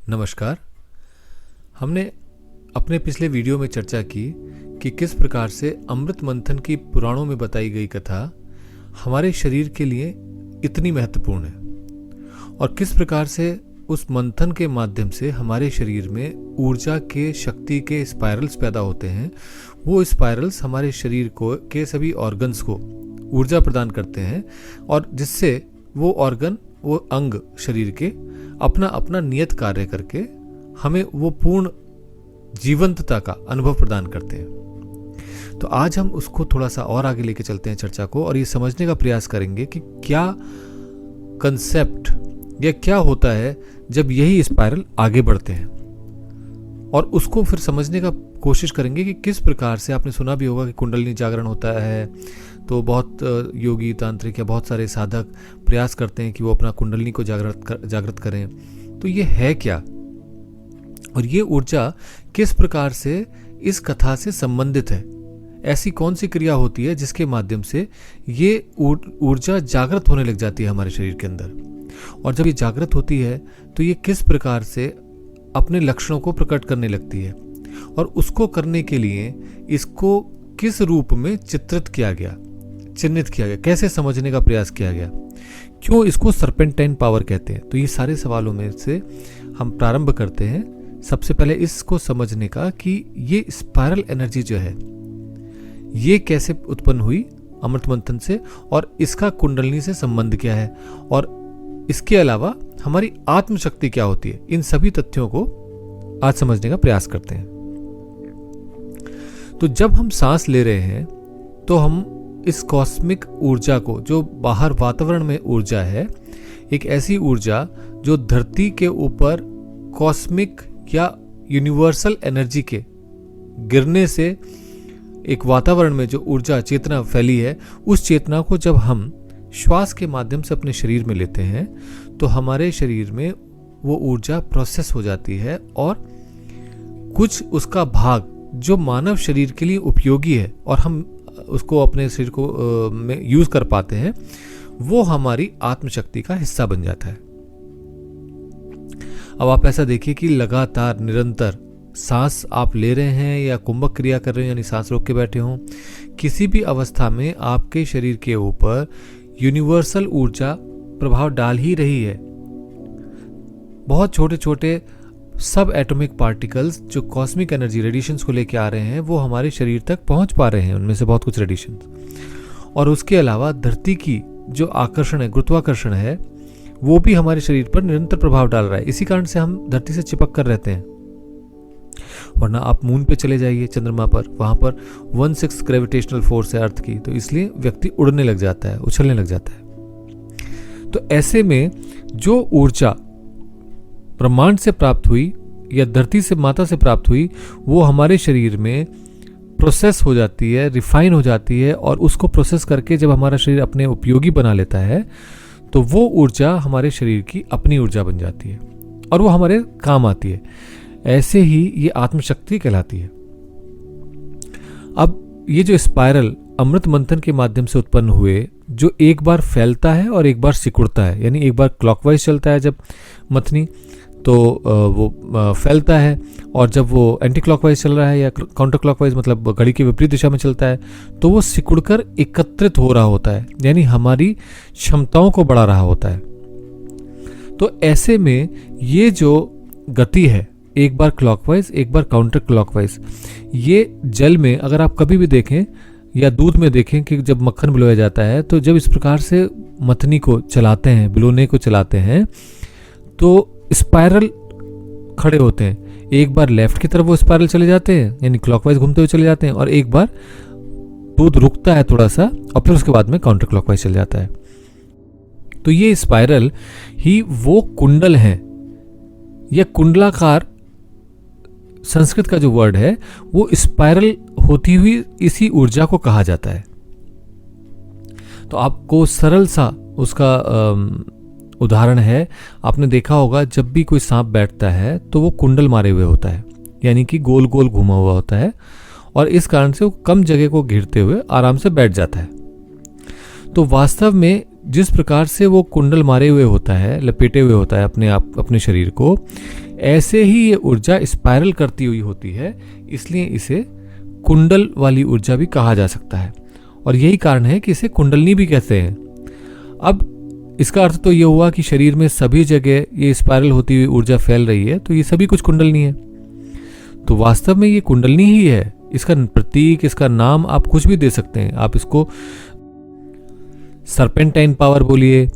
नमस्कार। हमने अपने पिछले वीडियो में चर्चा की कि किस प्रकार से अमृत मंथन की पुराणों में बताई गई कथा हमारे शरीर के लिए इतनी महत्वपूर्ण है और किस प्रकार से उस मंथन के माध्यम से हमारे शरीर में ऊर्जा के शक्ति के स्पाइरल्स पैदा होते हैं। वो स्पाइरल्स हमारे शरीर को के सभी ऑर्गन्स को ऊर्जा प्रदान करते हैं और जिससे वो ऑर्गन, वो अंग शरीर के अपना अपना नियत कार्य करके हमें वो पूर्ण जीवंतता का अनुभव प्रदान करते हैं। तो आज हम उसको थोड़ा सा और आगे लेके चलते हैं चर्चा को, और ये समझने का प्रयास करेंगे कि क्या कंसेप्ट या क्या होता है जब यही स्पाइरल आगे बढ़ते हैं, और उसको फिर समझने का कोशिश करेंगे कि किस प्रकार से। आपने सुना भी होगा कि कुंडलिनी जागरण होता है, तो बहुत योगी, तांत्रिक या बहुत सारे साधक प्रयास करते हैं कि वो अपना कुंडलिनी को जागृत करें। तो ये है क्या, और ये ऊर्जा किस प्रकार से इस कथा से संबंधित है? ऐसी कौन सी क्रिया होती है जिसके माध्यम से ये ऊर्जा जागृत होने लग जाती है हमारे शरीर के अंदर, और जब ये जागृत होती है तो ये किस प्रकार से अपने लक्षणों को प्रकट करने लगती है, और उसको करने के लिए इसको किस रूप में चित्रित किया गया, चिन्हित किया गया, कैसे समझने का प्रयास किया गया, क्यों इसको सर्पेंटाइन पावर कहते हैं। तो ये सारे सवालों में से हम प्रारंभ करते हैं सबसे पहले इसको समझने का कि ये स्पाइरल एनर्जी जो है ये कैसे उत्पन्न हुई अमृत मंथन से, और इसका कुंडलिनी से संबंध क्या है, और इसके अलावा हमारी आत्मशक्ति क्या होती है। इन सभी तथ्यों को आज समझने का प्रयास करते हैं। तो जब हम सांस ले रहे हैं तो हम इस कॉस्मिक ऊर्जा को, जो बाहर वातावरण में ऊर्जा है, एक ऐसी ऊर्जा जो धरती के ऊपर कॉस्मिक या यूनिवर्सल एनर्जी के गिरने से एक वातावरण में जो ऊर्जा, चेतना फैली है, उस चेतना को जब हम श्वास के माध्यम से अपने शरीर में लेते हैं तो हमारे शरीर में वो ऊर्जा प्रोसेस हो जाती है, और कुछ उसका भाग जो मानव शरीर के लिए उपयोगी है और हम उसको अपने शरीर को में यूज कर पाते हैं, वो हमारी आत्मशक्ति का हिस्सा बन जाता है। अब आप ऐसा देखिए कि लगातार निरंतर सांस आप ले रहे हैं या कुंभक क्रिया कर रहे हैं, यानी सांस रोक के बैठे हों, किसी भी अवस्था में आपके शरीर के ऊपर यूनिवर्सल ऊर्जा प्रभाव डाल ही रही है। बहुत छोटे छोटे सब एटॉमिक पार्टिकल्स जो कॉस्मिक एनर्जी रेडिएशंस को लेके आ रहे हैं, वो हमारे शरीर तक पहुंच पा रहे हैं, उनमें से बहुत कुछ रेडिएशंस। और उसके अलावा धरती की जो आकर्षण है, गुरुत्वाकर्षण है, वो भी हमारे शरीर पर निरंतर प्रभाव डाल रहा है। इसी कारण से हम धरती से चिपक कर रहते हैं। वरना आप मून पे चले जाइए, चंद्रमा पर, वहां पर 1/6 ग्रेविटेशनल फोर्स है अर्थ की, तो इसलिए व्यक्ति उड़ने लग जाता है, उछलने लग जाता है। तो ऐसे में जो ऊर्जा ब्रह्मांड से प्राप्त हुई या धरती से, माता से प्राप्त हुई, वो हमारे शरीर में प्रोसेस हो जाती है, रिफाइन हो जाती है, और उसको प्रोसेस करके जब हमारा शरीर अपने उपयोगी बना लेता है तो वो ऊर्जा हमारे शरीर की अपनी ऊर्जा बन जाती है और वो हमारे काम आती है। ऐसे ही ये आत्मशक्ति कहलाती है। अब ये जो स्पाइरल अमृत मंथन के माध्यम से उत्पन्न हुए, जो एक बार फैलता है और एक बार सिकुड़ता है, यानी एक बार क्लॉकवाइज चलता है जब मथनी, तो वो फैलता है, और जब वो एंटी क्लॉकवाइज चल रहा है या काउंटर क्लॉकवाइज, मतलब घड़ी की विपरीत दिशा में चलता है, तो वो सिकुड़कर एकत्रित हो रहा होता है, यानी हमारी क्षमताओं को बढ़ा रहा होता है। तो ऐसे में ये जो गति है, एक बार क्लॉकवाइज एक बार काउंटर क्लॉकवाइज, ये जल में अगर आप कभी भी देखें या दूध में देखें कि जब मक्खन बिलोया जाता है, तो जब इस प्रकार से मथनी को चलाते हैं, बिलोने को चलाते हैं, तो स्पाइरल खड़े होते हैं। एक बार लेफ्ट की तरफ वो स्पाइरल चले जाते हैं, यानी क्लॉकवाइज घूमते हुए चले जाते हैं, और एक बार दूध रुकता है थोड़ा सा, और फिर उसके बाद में काउंटर क्लॉकवाइज चल जाता है। तो ये स्पाइरल ही वो कुंडल है, या कुंडलाकार संस्कृत का जो वर्ड है, वो स्पाइरल होती हुई इसी ऊर्जा को कहा जाता है। तो आपको सरल सा उसका उदाहरण है, आपने देखा होगा जब भी कोई सांप बैठता है तो वो कुंडल मारे हुए होता है, यानी कि गोल गोल घुमा हुआ होता है, और इस कारण से वो कम जगह को घेरते हुए आराम से बैठ जाता है। तो वास्तव में जिस प्रकार से वो कुंडल मारे हुए होता है, लपेटे हुए होता है अपने शरीर को, ऐसे ही ये ऊर्जा स्पाइरल करती हुई होती है, इसलिए इसे कुंडल वाली ऊर्जा भी कहा जा सकता है। और यही कारण है कि इसे कुंडलनी भी कहते हैं। अब इसका अर्थ तो ये हुआ कि शरीर में सभी जगह ये स्पाइरल होती हुई ऊर्जा फैल रही है, तो ये सभी कुछ कुंडलनी है। तो वास्तव में ये कुंडलनी ही है। इसका प्रतीक, इसका नाम आप कुछ भी दे सकते हैं। आप इसको सर्पेंटाइन पावर बोलिए,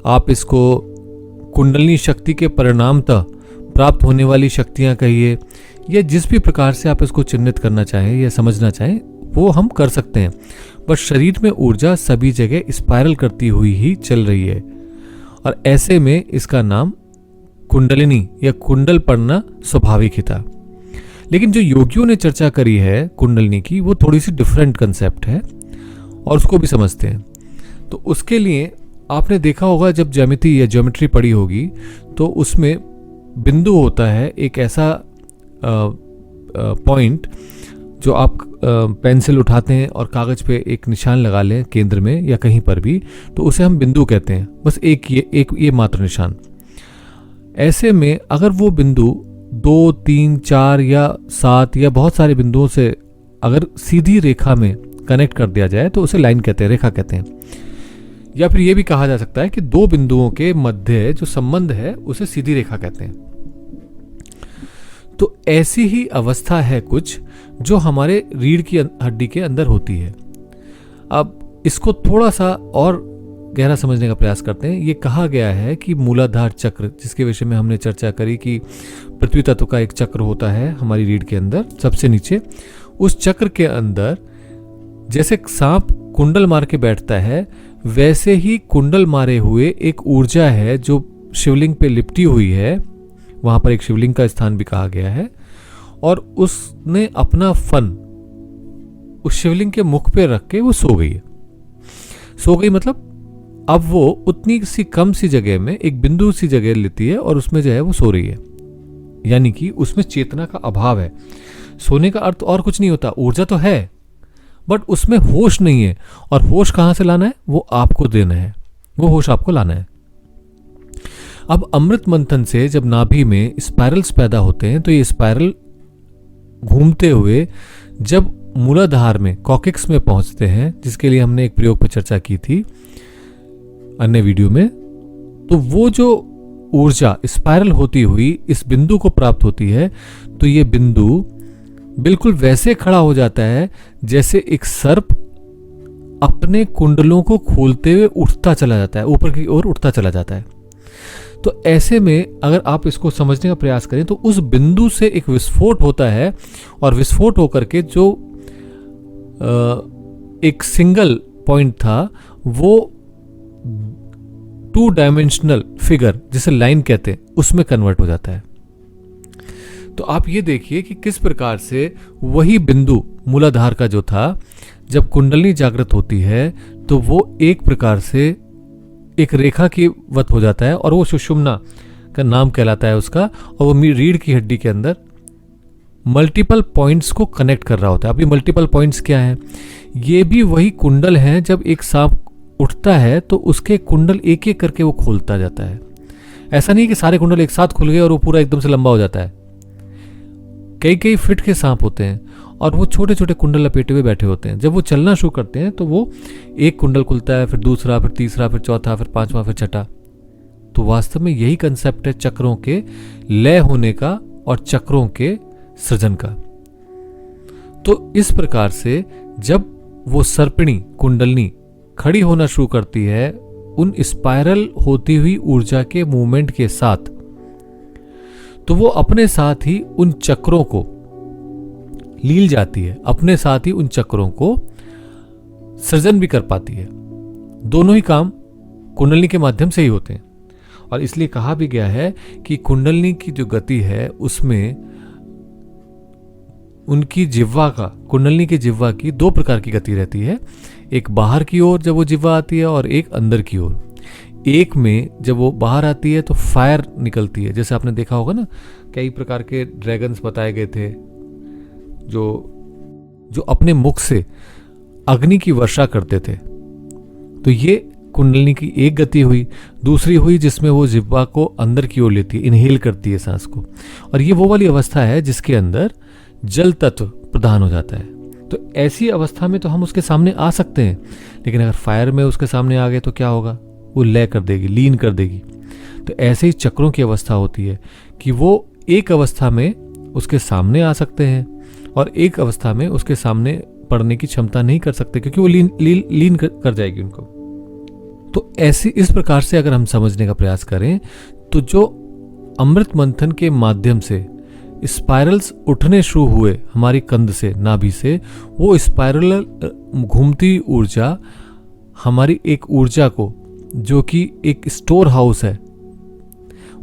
आप इसको कुंडलनी शक्ति के परिणामतः प्राप्त होने वाली शक्तियां कहिए, या जिस भी प्रकार से आप इसको चिन्हित करना चाहें या समझना चाहें वो हम कर सकते हैं। बस शरीर में ऊर्जा सभी जगह स्पाइरल करती हुई ही चल रही है, और ऐसे में इसका नाम कुंडलिनी या कुंडल पड़ना स्वाभाविक ही था। लेकिन जो योगियों ने चर्चा करी है कुंडलिनी की, वो थोड़ी सी डिफरेंट कंसेप्ट है और उसको भी समझते हैं। तो उसके लिए आपने देखा होगा, जब ज्यामिति या ज्योमेट्री पढ़ी होगी तो उसमें बिंदु होता है, एक ऐसा पॉइंट जो आप पेंसिल उठाते हैं और कागज पे एक निशान लगा लें केंद्र में या कहीं पर भी, तो उसे हम बिंदु कहते हैं। बस एक ये मात्र निशान। ऐसे में अगर वो बिंदु 2, 3, 4 या 7 या बहुत सारे बिंदुओं से अगर सीधी रेखा में कनेक्ट कर दिया जाए तो उसे लाइन कहते हैं, रेखा कहते हैं। या फिर यह भी कहा जा सकता है कि दो बिंदुओं के मध्य जो संबंध है उसे सीधी रेखा कहते हैं। तो ऐसी ही अवस्था है कुछ जो हमारे रीढ़ की हड्डी के अंदर होती है। अब इसको थोड़ा सा और गहरा समझने का प्रयास करते हैं। ये कहा गया है कि मूलाधार चक्र, जिसके विषय में हमने चर्चा करी कि पृथ्वी तत्व का एक चक्र होता है हमारी रीढ़ के अंदर सबसे नीचे, उस चक्र के अंदर जैसे सांप कुंडल मार के बैठता है, वैसे ही कुंडल मारे हुए एक ऊर्जा है जो शिवलिंग पे लिपटी हुई है। वहां पर एक शिवलिंग का स्थान भी कहा गया है, और उसने अपना फन उस शिवलिंग के मुख पे रख के वो सो गई है। सो गई मतलब अब वो उतनी सी कम सी जगह में एक बिंदु सी जगह लेती है और उसमें जो है वो सो रही है, यानी कि उसमें चेतना का अभाव है। सोने का अर्थ और कुछ नहीं होता, ऊर्जा तो है बट उसमें होश नहीं है। और होश कहां से लाना है? वो आपको देना है, वो होश आपको लाना है। अब अमृत मंथन से जब नाभि में स्पाइरल्स पैदा होते हैं तो ये स्पाइरल घूमते हुए जब मूलाधार में कॉकिक्स में पहुंचते हैं, जिसके लिए हमने एक प्रयोग पर चर्चा की थी अन्य वीडियो में, तो वो जो ऊर्जा स्पाइरल होती हुई इस बिंदु को प्राप्त होती है, तो ये बिंदु बिल्कुल वैसे खड़ा हो जाता है जैसे एक सर्प अपने कुंडलों को खोलते हुए उठता चला जाता है, ऊपर की ओर उठता चला जाता है। तो ऐसे में अगर आप इसको समझने का प्रयास करें तो उस बिंदु से एक विस्फोट होता है, और विस्फोट होकर के जो एक सिंगल पॉइंट था वो 2 डायमेंशनल फिगर, जिसे लाइन कहते हैं, उसमें कन्वर्ट हो जाता है। तो आप ये देखिए कि किस प्रकार से वही बिंदु मूलाधार का जो था, जब कुंडली जागृत होती है तो वो एक प्रकार से एक रेखा की वत हो जाता है, और वो सुषुम्ना का नाम कहलाता है उसका, और वो रीढ़ की हड्डी के अंदर मल्टीपल पॉइंट्स को कनेक्ट कर रहा होता है। अब ये मल्टीपल पॉइंट्स क्या हैं? ये भी वही कुंडल हैं। जब एक सांप उठता है तो उसके कुंडल एक एक करके वो खोलता जाता है। ऐसा नहीं कि सारे कुंडल एक साथ खुल गए और वो पूरा एकदम से लंबा हो जाता है। कई कई फीट के सांप होते हैं और वो छोटे छोटे कुंडल लपेटे हुए बैठे होते हैं। जब वो चलना शुरू करते हैं तो वो एक कुंडल खुलता है, फिर दूसरा, फिर तीसरा, फिर चौथा, फिर पांचवा, फिर छठा। तो वास्तव में यही कंसेप्ट है चक्रों के लय होने का और चक्रों के सृजन का। तो इस प्रकार से जब वो सर्पिणी कुंडलनी खड़ी होना शुरू करती है उन स्पाइरल होती हुई ऊर्जा के मूवमेंट के साथ, तो वो अपने साथ ही उन चक्रों को लील जाती है, अपने साथ ही उन चक्रों को सृजन भी कर पाती है। दोनों ही काम कुंडलनी के माध्यम से ही होते हैं। और इसलिए कहा भी गया है कि कुंडलनी की जो गति है उसमें उनकी जिह्वा का, कुंडलनी की जिह्वा की 2 प्रकार की गति रहती है। एक बाहर की ओर जब वो जिह्वा आती है और एक अंदर की ओर। एक में जब वो बाहर आती है तो फायर निकलती है, जैसे आपने देखा होगा ना, कई प्रकार के ड्रैगन्स बताए गए थे जो अपने मुख से अग्नि की वर्षा करते थे। तो ये कुंडलिनी की एक गति हुई, दूसरी हुई जिसमें वो जिह्वा को अंदर की ओर लेती है, इनहेल करती है सांस को, और ये वो वाली अवस्था है जिसके अंदर जल तत्व प्रधान हो जाता है। तो ऐसी अवस्था में तो हम उसके सामने आ सकते हैं, लेकिन अगर फायर में उसके सामने आ गए तो क्या होगा, वो लय कर देगी, लीन कर देगी। तो ऐसे ही चक्रों की अवस्था होती है कि वो एक अवस्था में उसके सामने आ सकते हैं और एक अवस्था में उसके सामने पड़ने की क्षमता नहीं कर सकते, क्योंकि वो लीन कर जाएगी उनको। तो ऐसी इस प्रकार से अगर हम समझने का प्रयास करें तो जो अमृत मंथन के माध्यम से स्पाइरल्स उठने शुरू हुए हमारी कंध से, नाभि से, वो स्पाइरल घूमती ऊर्जा हमारी एक ऊर्जा को, जो कि एक स्टोर हाउस है,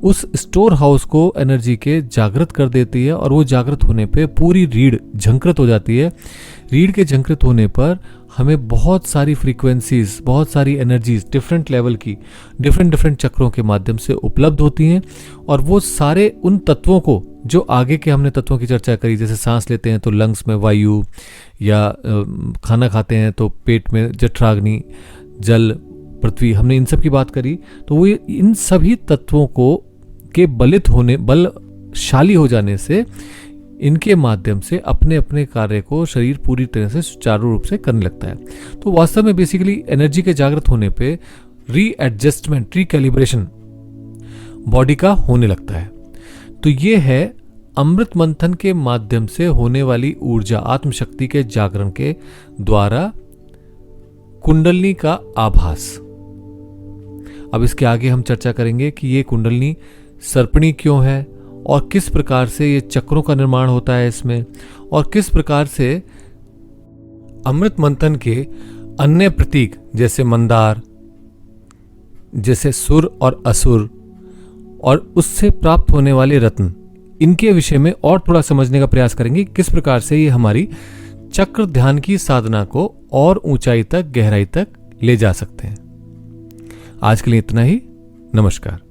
उस स्टोर हाउस को एनर्जी के जागृत कर देती है, और वो जागृत होने पे पूरी रीढ़ झंकृत हो जाती है। रीढ़ के झंकृत होने पर हमें बहुत सारी फ्रीक्वेंसीज, बहुत सारी एनर्जीज डिफरेंट लेवल की, डिफरेंट चक्रों के माध्यम से उपलब्ध होती हैं, और वो सारे उन तत्वों को, जो आगे के हमने तत्वों की चर्चा करी, जैसे सांस लेते हैं तो लंग्स में वायु, या खाना खाते हैं तो पेट में जठराग्नि, जल, पृथ्वी, हमने इन सब की बात करी। तो वो इन सभी तत्वों को के बलशाली हो जाने से इनके माध्यम से अपने अपने कार्य को शरीर पूरी तरह से सुचारू रूप से करने लगता है। तो वास्तव में बेसिकली एनर्जी के जागृत होने पे रीएडजस्टमेंट, रिकैलिब्रेशन बॉडी का होने लगता है। तो ये है अमृत मंथन के माध्यम से होने वाली ऊर्जा, आत्मशक्ति के जागरण के द्वारा कुंडलिनी का आभास। अब इसके आगे हम चर्चा करेंगे कि ये कुंडलिनी सर्पणी क्यों है, और किस प्रकार से ये चक्रों का निर्माण होता है इसमें, और किस प्रकार से अमृत मंथन के अन्य प्रतीक जैसे मंदार, जैसे सुर और असुर, और उससे प्राप्त होने वाले रत्न, इनके विषय में और थोड़ा समझने का प्रयास करेंगे। किस प्रकार से ये हमारी चक्र ध्यान की साधना को और ऊंचाई तक, गहराई तक ले जा सकते हैं। आज के लिए इतना ही। नमस्कार।